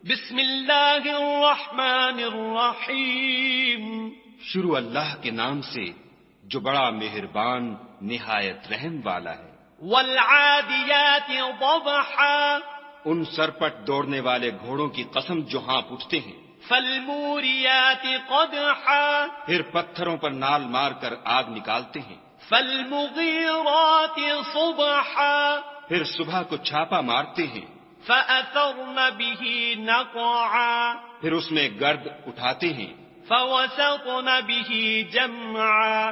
بسم اللہ الرحمن الرحیم، شروع اللہ کے نام سے جو بڑا مہربان نہایت رحم والا ہے۔ والعادیات ضبحا، ان سرپٹ دوڑنے والے گھوڑوں کی قسم جو ہانپ اٹھتے ہیں، فالموریات قدحا، پھر پتھروں پر نال مار کر آگ نکالتے ہیں، فالمغیرات صبحا، پھر صبح کو چھاپا مارتے ہیں، فأثرن به نقعا، پھر اس میں گرد اٹھاتے ہیں، فوسطن به جمعا،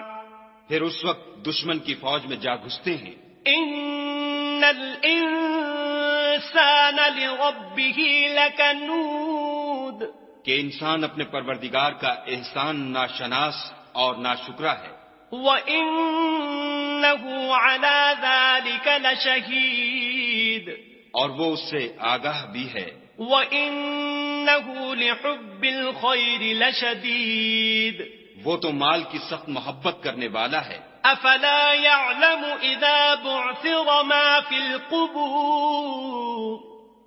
پھر اس وقت دشمن کی فوج میں جا گھستے ہیں۔ ان الانسان لربه لکنود، کہ انسان اپنے پروردگار کا احسان ناشناس اور ناشکرا ہے، وَإِنَّهُ عَلَى ذَلِكَ لَشَهِيدٌ، اور وہ اس سے آگاہ بھی ہے، وَإِنَّهُ لِحُبِّ الْخَيْرِ لَشَدِيدٌ، وہ تو مال کی سخت محبت کرنے والا ہے۔ أَفَلَا يَعْلَمُ إِذَا بُعْثِرَ مَا فِي الْقُبُورِ،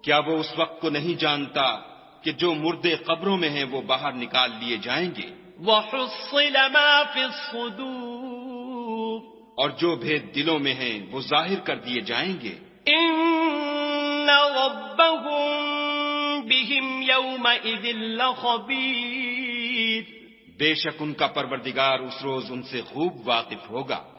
کیا وہ اس وقت کو نہیں جانتا کہ جو مردے قبروں میں ہیں وہ باہر نکال لیے جائیں گے، وَحُصِّلَ مَا فِي الصُّدُورِ، اور جو بھید دلوں میں ہیں وہ ظاہر کر دیے جائیں گے۔ إِنَّ رَبَّهُم بِهِمْ يَوْمَئِذٍ لَخَبِيرٌ، بے شک ان کا پروردگار اس روز ان سے خوب واقف ہوگا۔